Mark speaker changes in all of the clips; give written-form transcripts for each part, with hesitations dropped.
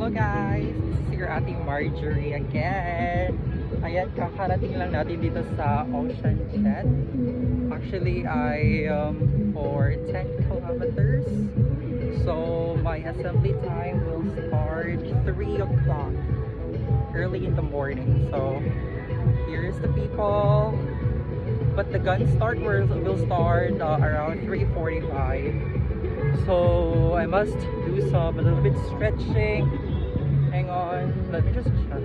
Speaker 1: Hello guys! This is your ating Marjorie again. Ayan, kakarating lang natin dito sa Ocean Jet. Actually, for 10 kilometers. So, my assembly time will start 3 o'clock early in the morning. So, here's the people. But the gun start will start around 3:45. So I must do a little bit stretching. Hang on, let me just check.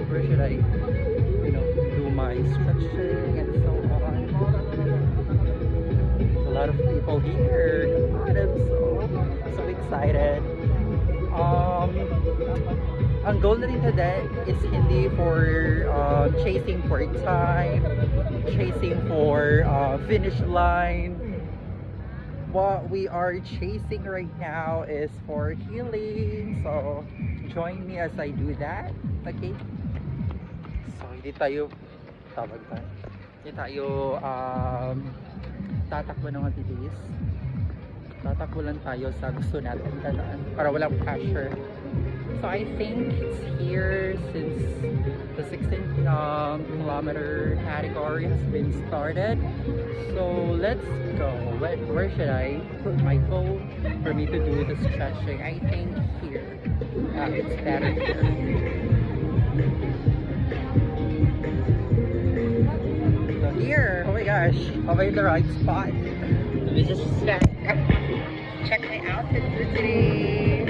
Speaker 1: Where should I, do my stretching and so on. There's a lot of people here. God, I'm so excited. Ang goal natin today is hindi for chasing for time, chasing for finish line. What we are chasing right now is for healing. So join me as I do that. Okay? So hindi tayo tatakbo ng mabilis. Tatakbo lang tayo sa gusto natin para walang pressure. So I think it's here since the 16 kilometer category has been started. So let's go. Where should I put my phone for me to do the stretching? I think here. It's better here. So here, oh my gosh, am I in the right spot? Let me just check my outfit for today.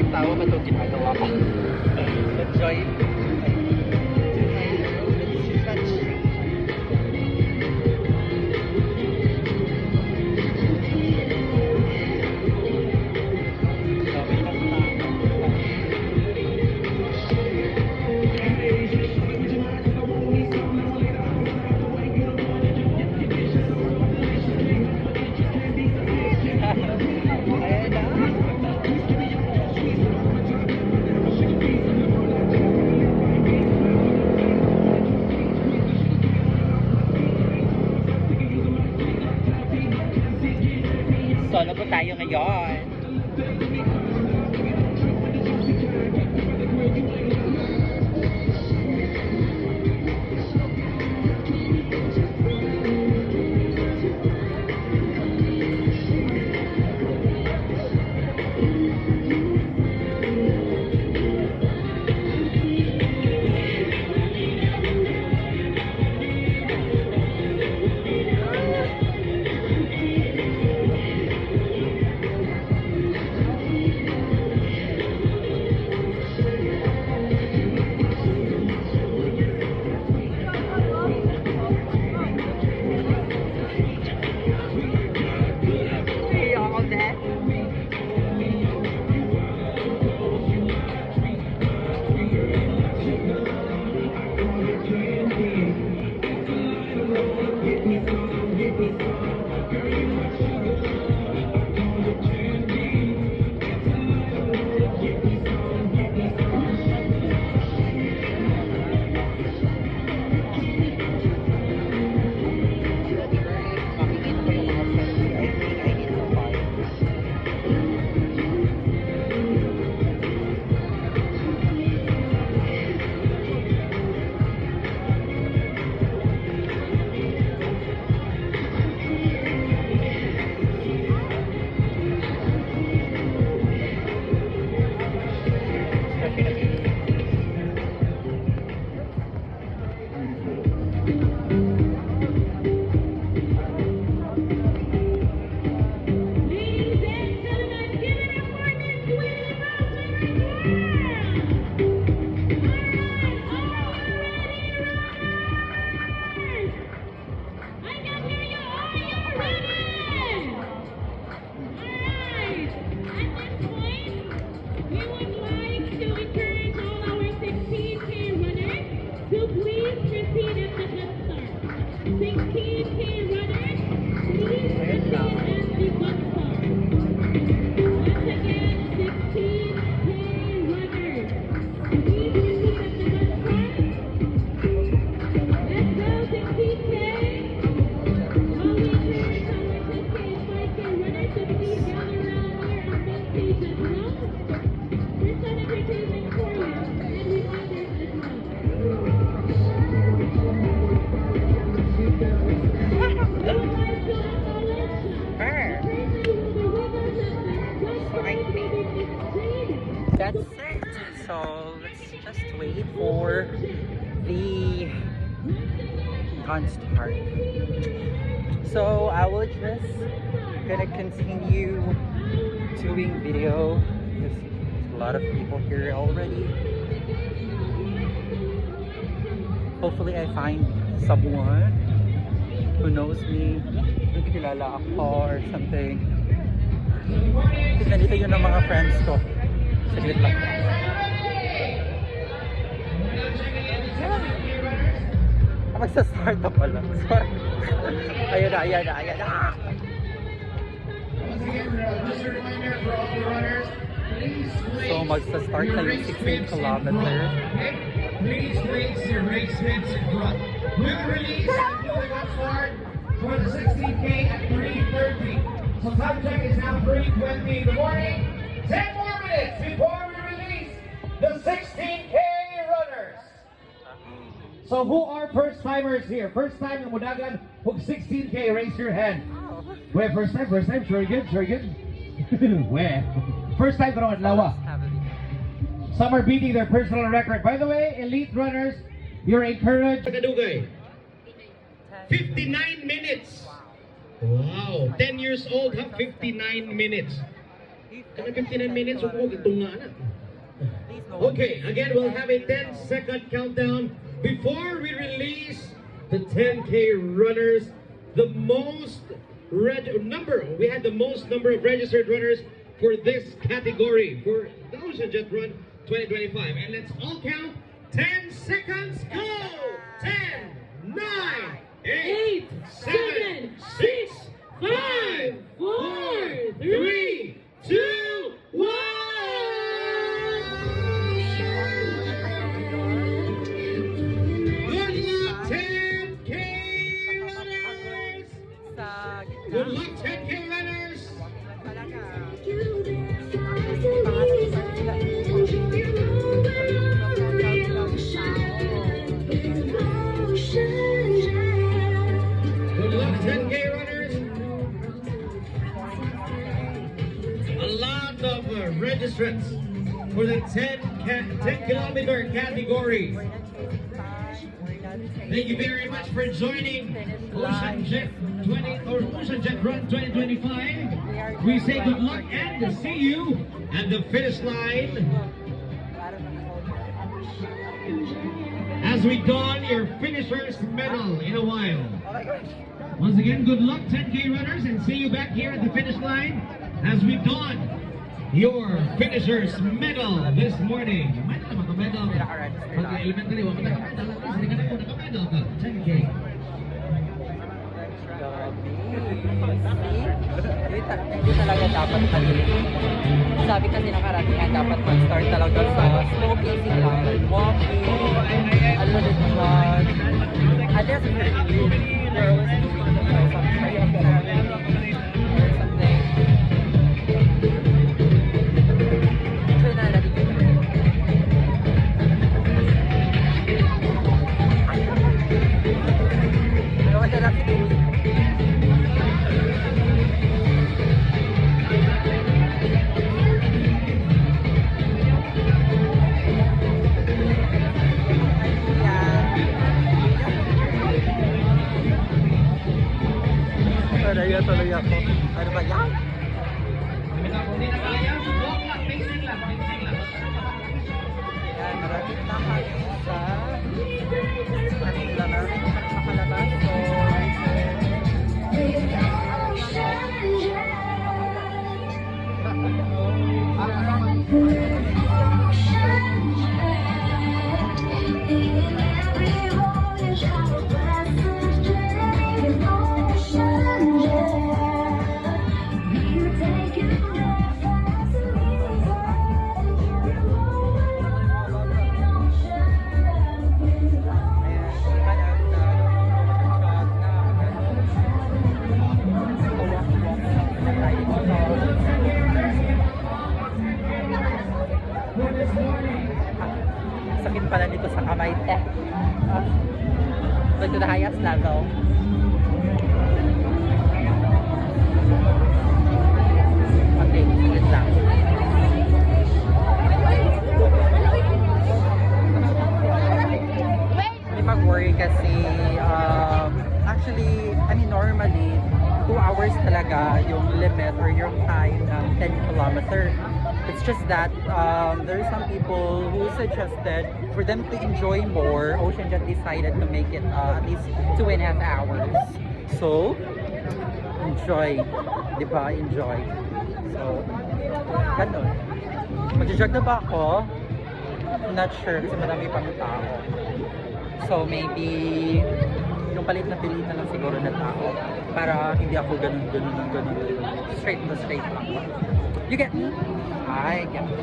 Speaker 1: Tao ba itong ginagawa ko? Enjoy. Solo po tayo ngayon. Ayun lang. Her. So I think that's it. So let's just wait for the gun start. So I will just gonna continue doing video because there's a lot of people here already. Hopefully I find someone who knows me, yung kilala ako or something. Kasi nandito yun ang mga friends ko. Saglit lang. Magsa-start na pala. Sorry. Ayan na, ayan na, ayan na. So magsa-start na yung 16 kilometer.
Speaker 2: Please place your race heads in front. We'll release and moving up start for the 16K at 3:30. So time check is now 3:20 in the morning. 10 more minutes before we release the 16K runners. So who are first timers here? First time in Mudagan, hook 16K, raise your hand. Where first time, sure good, sure good. Where? First time ko naman, Lawa. Some are beating their personal record. By the way, elite runners, you're encouraged. 59 minutes. Wow. 10 years old, have 59 minutes. Kana 59 minutes, okay, again, we'll have a 10-second countdown before we release the 10K runners. The most we had the most number of registered runners for this category for the Ocean Jet Run 2025. And let's all count. 10 seconds, go! 10, 9, 8, 7, 6, 5, 4, 3, 2, 1! Good luck, 10K runners! Good luck, 10K runners! Good luck, 10K runners. A lot of registrants for the 10 kilometer category. Thank you very much for joining Ocean Jet Run 2025. We say good luck and see you at the finish line. As we don your finisher's medal in a while. Once again, good luck 10K runners and see you back here at the finish line as we don your finisher's medal this morning. 10K.
Speaker 1: Hindi talaga dapat maliit. Sabi kasi ng karamihan, dapat mag-start talaga sa slow pacing lang, like walking, a little jog. Unless you're always doing some triathlon or something. So na natin yun. Ano ka na natin yun? Like to the highest level. Okay, good lang. Hindi mag-worry kasi actually, I mean normally 2 hours talaga yung limit or yung time ng 10 kilometer. It's just that there are some people who suggested for them to enjoy more. OceanJet decided to make it at least 2.5 hours. So, enjoy. Diba? Enjoy. So, ganun. Mag-jog na ba ako? I'm not sure kasi marami pang tao. So, maybe yung palit na lang siguro na tao para hindi ako ganun. Straight lang. You get me? I get me.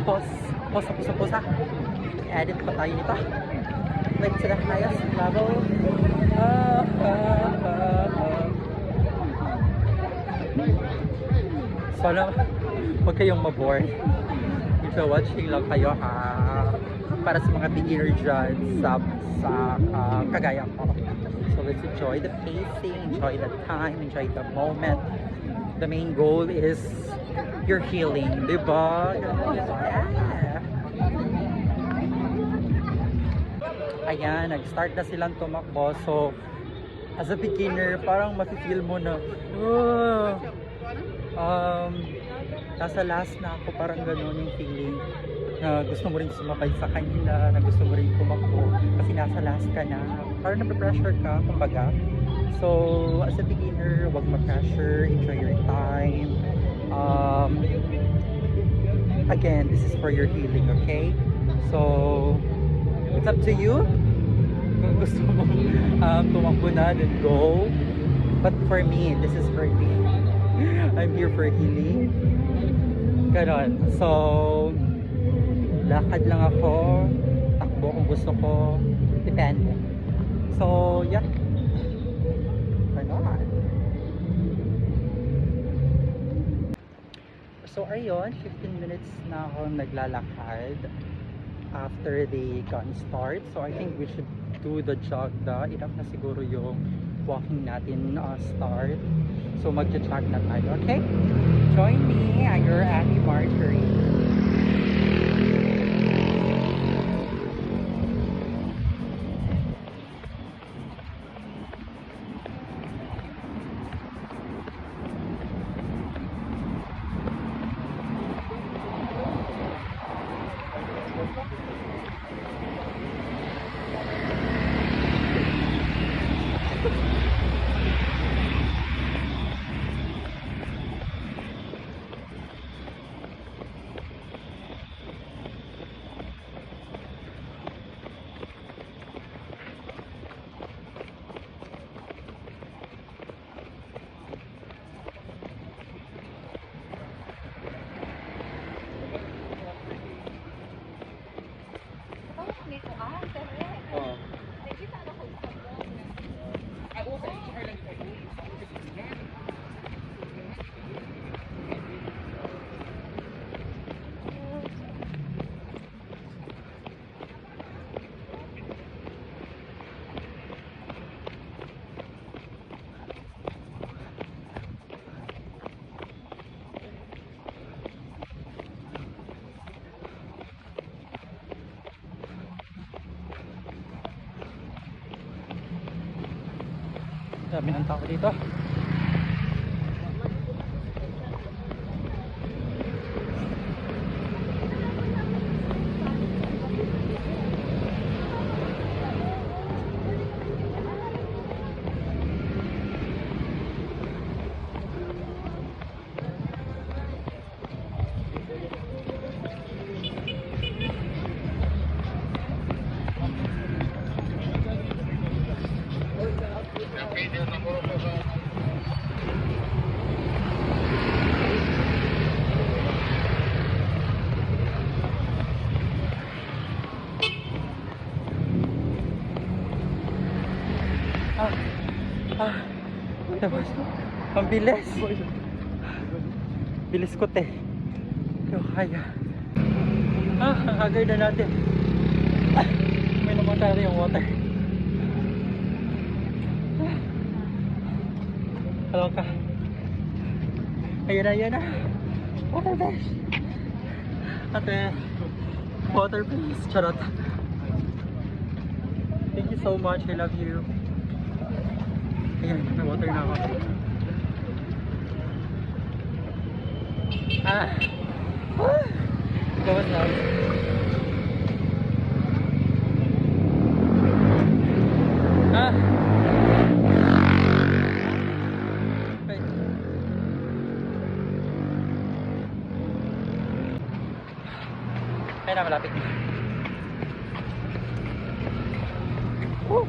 Speaker 1: Pause. Edit pa tayo nito. Like to the highest level. Sana huwag kayong maboard. So watching lang kayo ha. Para sa mga beginner dyan sa kagaya ko. So let's enjoy the pacing, enjoy the time, enjoy the moment. The main goal is your healing, diba? Yeah. Ayan, nag-start na silang tumakbo. So, as a beginner, parang mafe-feel mo na, nasa last na ako, parang gano'n yung feeling na gusto mo rin sumakay sa kanila, na gusto mo rin tumakbo kasi nasa last ka na, parang nape-pressure ka, kumbaga. So, as a beginner, wag ma-pressure, enjoy your time. Again, this is for your healing, okay? So, it's up to you. Kung gusto mo tumakbo na, then go. But for me, this is for me. I'm here for healing. Ganon. So, lakad lang ako. Takbo kung gusto ko. Depende. So, yeah. Ganon. So, ayun. 15 minutes na ako naglalakad after the gun start. So, I think we should do the jog na. Enough na siguro yung walking natin start. So magja-jog na tayo, okay? Join me at your Annie Marjorie. Dami ng tao dito. Tapos, ang bilis. Bilis ko te. Yo, kaya. Ang haggard na natin. May namatay na yung water. Hello ka. Ayan na. Water fish. Ate, water please. Charot. Thank you so much. I love you. Ayan, may water na ako. That was nice. Wait. Ayun na, malapit. Woo!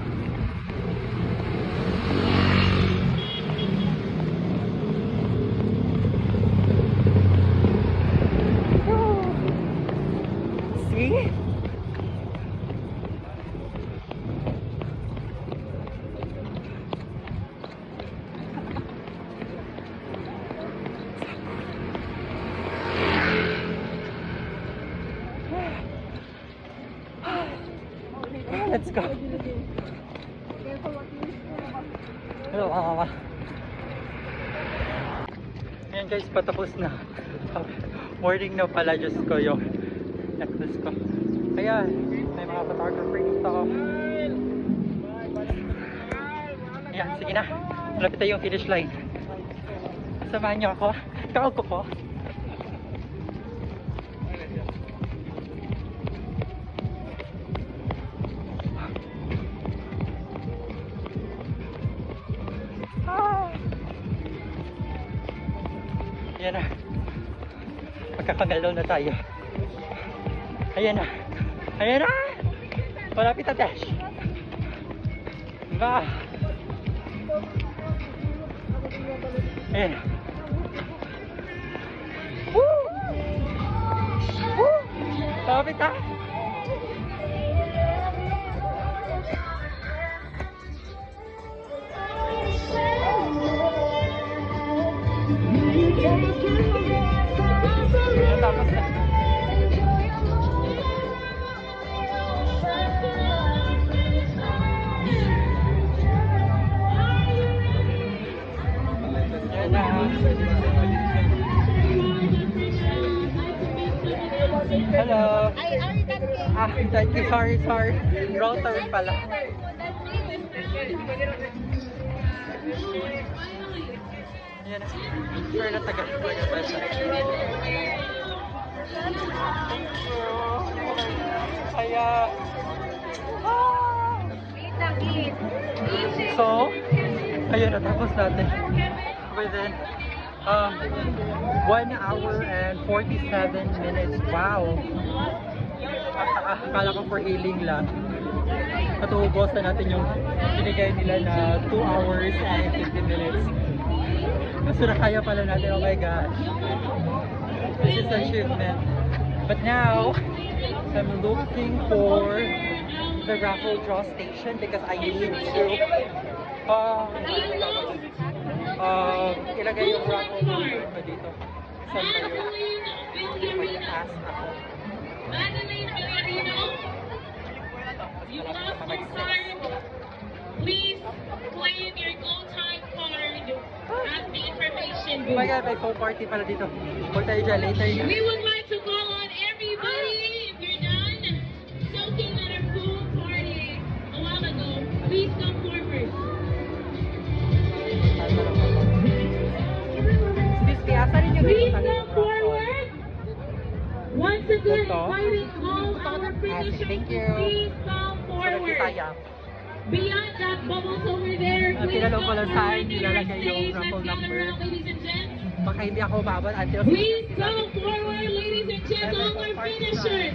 Speaker 1: See? Let's go. Ayan guys, patapos na. Morning na pala, Diyos ko, yung necklace ko. Ayan, may mga photographer dito. Ayan, sige na. Malapit tayo yung finish line. Samahan niyo ako. Kaog ko. Ayan na. Magkakagalaw na tayo. Ayan na. Ayan na! Malapit na, Dash. Diba? Ayan na. Woo! Woo! Malapit na. Ayan, tapos na. Hello. Thank you. Sorry. Wrong turn pala. Yan na. Sure na taga pa siya. Thank you. Kaya. So, ayun, natapos natin. Within 1 hour and 47 minutes. Wow! Akala ko for healing lang. Natubos na natin yung binigay nila na 2 hours and 50 minutes. Kaso nakaya pala natin. Oh my gosh. This is achievement. But now, I'm looking for the raffle draw station because I need to ilagay yung raffle number ko dito. Saan ba yun? May ask ako.
Speaker 3: You lost your card. Please claim your gold time card at the information
Speaker 1: Oh my
Speaker 3: booth.
Speaker 1: God, may phone party pala dito. Huwag tayo dyan, later na.
Speaker 3: We would like to call on everybody, if you're done soaking at our pool party a while ago, please come forward.
Speaker 1: Excuse me, asa rin yung
Speaker 3: Please
Speaker 1: dito
Speaker 3: come forward. Once again,
Speaker 1: Ito.
Speaker 3: inviting all our finishers,
Speaker 1: Thank you.
Speaker 3: please come forward. Beyond that bubbles over there, please
Speaker 1: tinanong ko
Speaker 3: come
Speaker 1: lang saan
Speaker 3: forward to your
Speaker 1: nilalagay yung
Speaker 3: stage.
Speaker 1: raffle
Speaker 3: Let's gather
Speaker 1: number.
Speaker 3: around, ladies and gents.
Speaker 1: Baka hindi ako umabot until
Speaker 3: Please come forward, ladies and gents, all our finishers.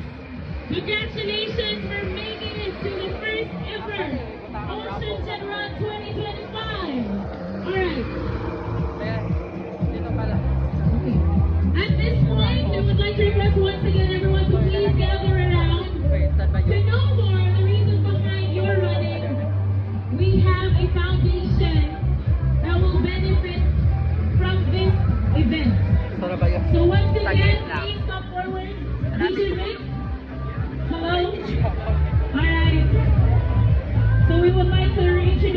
Speaker 3: Congratulations for making it to the first ever Ocean Jet Run 2025. Alright.
Speaker 1: Ayan, dito pala.
Speaker 3: At this point, I would like to request once again everyone to please gather around.
Speaker 1: Wait, saan ba
Speaker 3: To
Speaker 1: yun?
Speaker 3: know more the reason behind your running, we have a foundation that will benefit from this event.
Speaker 1: Saan ba yun?
Speaker 3: So once again,
Speaker 1: Saglit lang.
Speaker 3: please come forward. Teacher Rick,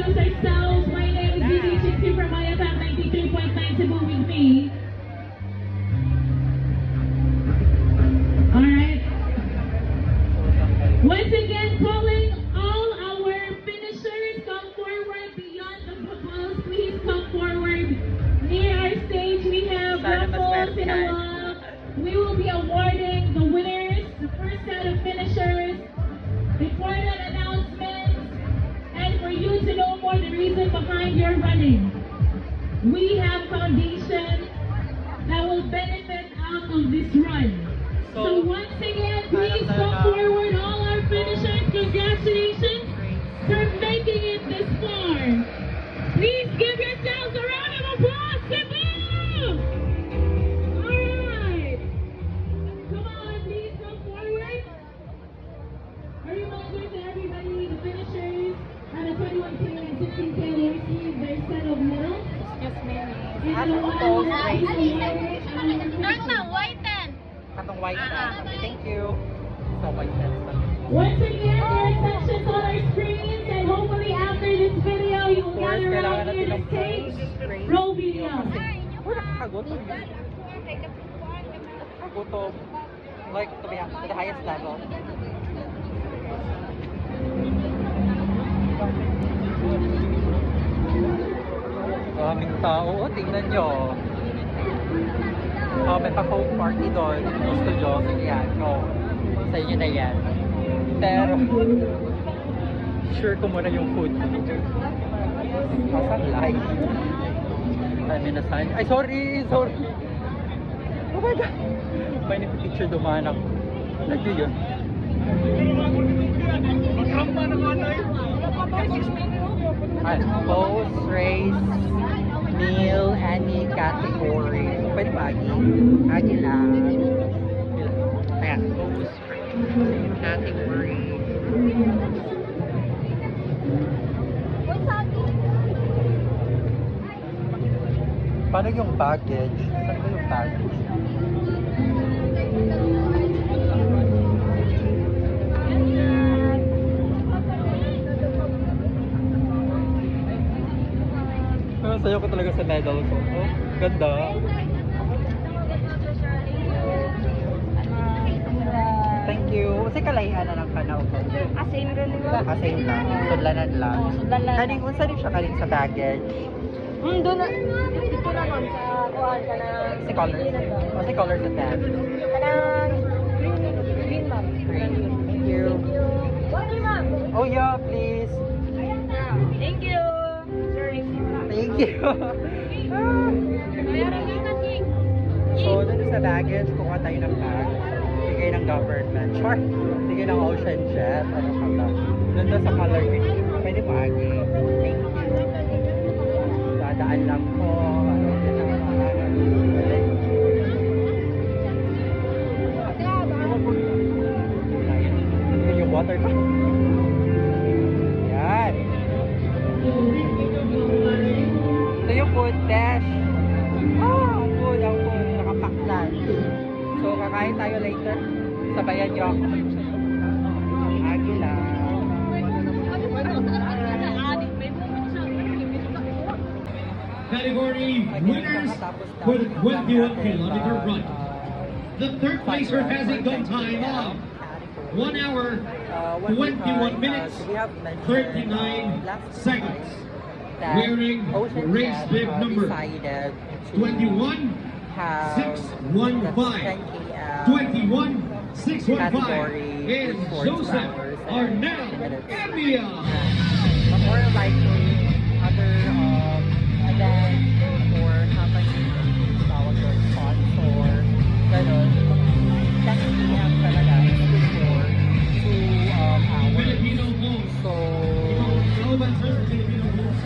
Speaker 3: introduce ourselves. My name is Didi Chixi from IFM 93.9 Cebu with me. Alright. Once again, calling all our finishers, come forward beyond the footballs. Please come forward. Near our stage, we have raffles in a wall. We will be awarding the winners, the first set of finishers, important announcements, and for you to know more the reason behind your running. We have foundation that will benefit out of this run. So once again, please come forward, all our finishers. Congratulations for making it this far. Please give yourselves a round of applause, Cebu! Alright. Come on, please come forward. A reminder to everybody, the finishers and the 21K and 16K, they received their set of medals.
Speaker 1: Excuse me.
Speaker 3: And
Speaker 1: Ano
Speaker 3: the
Speaker 1: po?
Speaker 3: one
Speaker 1: Right.
Speaker 4: whiten.
Speaker 1: Katong white na. Okay, thank you. So, white na.
Speaker 3: Once again, there are sections on our screens, and hopefully after this video, you will gather right near the stage. Roll video.
Speaker 1: Wala kakagutom. Kakagutom. Like, to the highest level. Maraming tao. Oh, tingnan nyo. Oh, may pa-folk party doon. Gusto nyo? Sige yan. Go. Sa inyo na yan. Pero, sure ko muna yung food. Pasang live. Dami na sign. Ay, sorry! Sorry! Oh my God! May nagpipicture dumaan ako. Lagi yun. Ay, post, race, meal, any category. Pwede ba, Agi? Agi lang. Ayan, post, race, category. Paano yung baggage? Saan ba yung baggage? Pero sayo ko talaga sa medal ko. Oh, ganda. Thank you. Kasi kalahian na lang ka na ako.
Speaker 4: Same rin nila.
Speaker 1: Same lang. Sudlanan lang.
Speaker 4: Sudlanan.
Speaker 1: Kaning unsa din siya kaning sa baggage.
Speaker 4: Doon na. Dito naman sa kuhaan ka na.
Speaker 1: Si colors. O si colors at that.
Speaker 4: Kanang green ma'am.
Speaker 1: Thank you.
Speaker 4: What ma'am?
Speaker 1: Oh yeah, please.
Speaker 4: Thank you. Sorry.
Speaker 1: Thank you. So, dun sa baggage, kuha tayo ng bag. Bigay ng government. Sure. Bigay ng Ocean Jet. Ano ka ba? Doon sa color green. Pwede pa, Agi. Thank you. Dadaan lang po. Ano, yun ang mga Ayun. Yung water ka. Yan. Ito yung food dash. Ang food. Nakapaklan. So, kakain tayo later. Sabayan niyo ako. Agi lang.
Speaker 2: Category winners for the 21-kilometer run. The third placer has a go time of 1 hour, 21 minutes, 39 seconds. Wearing race bib number 21 615. 21 615 is Joseph Arnel Ambia.
Speaker 1: But more likely, other events or companies, tawag doon, sponsor, gano'n. 10 p.m. talaga, it's before 2 hours.
Speaker 2: Filipino host.
Speaker 1: So,
Speaker 2: Global Service Filipino host.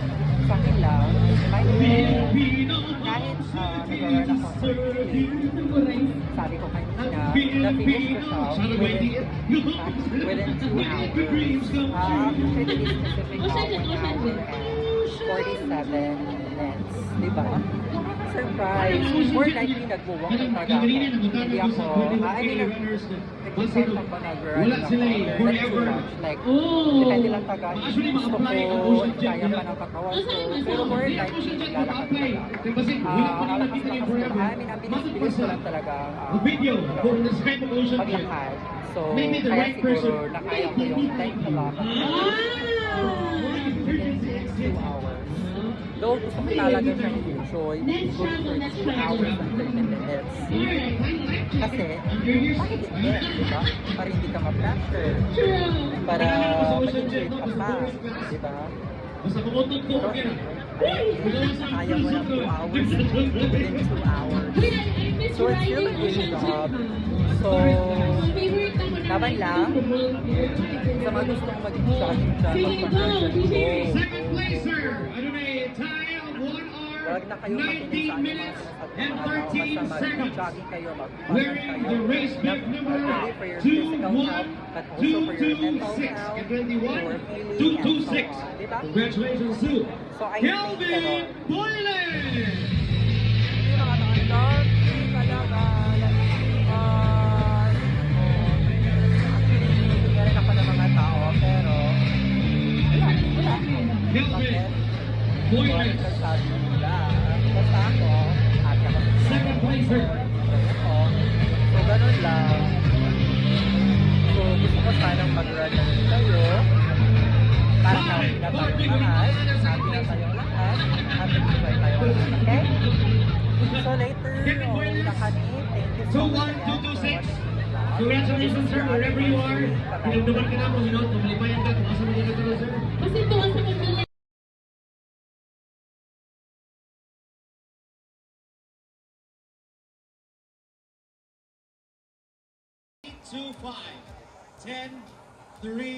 Speaker 1: sa akin lang, kahit
Speaker 2: Filipino
Speaker 1: nag-run ako, sabi ko kanina, na-finish ko siya within 2 hours. Actually, to be specific, 1 hour and 47 minutes. Diba? surprise. More likely nag-walk na talaga ako. Hindi ako, I mean, nag-decide ako nag-run
Speaker 2: Wala
Speaker 1: ako.
Speaker 2: sila eh,
Speaker 1: Not too
Speaker 2: forever.
Speaker 1: much. Like,
Speaker 3: Oh.
Speaker 1: depende lang taga.
Speaker 2: Actually,
Speaker 1: Gusto ko,
Speaker 2: mag-apply ang Ocean Jet,
Speaker 1: kaya
Speaker 2: di
Speaker 1: pa
Speaker 2: ba?
Speaker 1: ng katawan ko. Pero more
Speaker 2: Hindi,
Speaker 1: likely,
Speaker 2: Ocean Jet
Speaker 1: naglalakad
Speaker 2: mag-apply.
Speaker 1: talaga.
Speaker 2: Kasi wala pa rin
Speaker 1: Alakas
Speaker 2: nakita yung
Speaker 1: ko,
Speaker 2: forever.
Speaker 1: I mean, ang bilis-bilis ko lang talaga.
Speaker 2: The video for the Skype of Ocean Jet.
Speaker 1: Maglakad. So,
Speaker 2: Maybe the
Speaker 1: kaya
Speaker 2: right person.
Speaker 1: siguro nakaya ko yung 10 kilometers.
Speaker 3: Wow!
Speaker 1: 2 hours. Though gusto ko talaga siyang enjoy,
Speaker 3: Next
Speaker 1: go
Speaker 3: travel,
Speaker 1: for
Speaker 3: next
Speaker 1: 2 hours
Speaker 3: travel.
Speaker 1: and 30 minutes.
Speaker 3: Alright, I like it.
Speaker 1: Kasi, bakit hindi, di ba? Para hindi ka ma-pressure.
Speaker 3: True.
Speaker 1: Para mag-enjoy ka pa, di ba?
Speaker 2: Basta pumuntot ko,
Speaker 1: Pero,
Speaker 2: okay na.
Speaker 1: kaya mo lang 2 hours, within 2 hours.
Speaker 3: Wait, I miss
Speaker 1: So, it's still a
Speaker 3: riding
Speaker 1: good
Speaker 3: Ocean
Speaker 1: job.
Speaker 3: Jet.
Speaker 1: So,
Speaker 3: Favorite naman na
Speaker 1: laban lang. sa mga gustong mag-jogging dyan, mag-conversion go.
Speaker 2: Second placer, ano na eh, tie of 1 hour,
Speaker 1: Huwag na kayo
Speaker 2: 19
Speaker 1: makinig sa ano mga
Speaker 2: minutes
Speaker 1: sinasabi
Speaker 2: and
Speaker 1: ng mga tao.
Speaker 2: 13
Speaker 1: Basta
Speaker 2: seconds.
Speaker 1: mag-jogging kayo, mag-park
Speaker 2: Wearing
Speaker 1: kayo.
Speaker 2: the race bib
Speaker 1: Not
Speaker 2: number
Speaker 1: only for your physical health, but also for your mental
Speaker 2: 226
Speaker 1: health,
Speaker 2: and
Speaker 1: your
Speaker 2: 21,
Speaker 1: feeling, and so
Speaker 2: 226.
Speaker 1: on. Diba?
Speaker 2: Congratulations to
Speaker 1: So, I think
Speaker 2: Kelvin
Speaker 1: gano'n.
Speaker 2: Boylan!
Speaker 1: Hindi na katakantan, talaga, actually, meron ako ng mga tao, pero, wala.
Speaker 2: Kelvin
Speaker 1: Bakit?
Speaker 2: Boylan,
Speaker 1: Sabi nila, basta ako, at ako.
Speaker 2: second placer.
Speaker 1: Ako. So, ganun lang. So, gusto ko sanang mag-run na rin kayo. Para happy na tayong lahat. Happy na tayong lahat. At nag-enjoy tayong lahat. Okay? So, later, Lakani, thank you so much again for
Speaker 2: 21226.
Speaker 1: watching.
Speaker 2: Congratulations, sir, wherever you are. Pinagdaman ka na mo, tumalipayan ka, tumasa mo dito, sir.
Speaker 3: Kasi ito ang sa
Speaker 2: 2-5, 10, 3.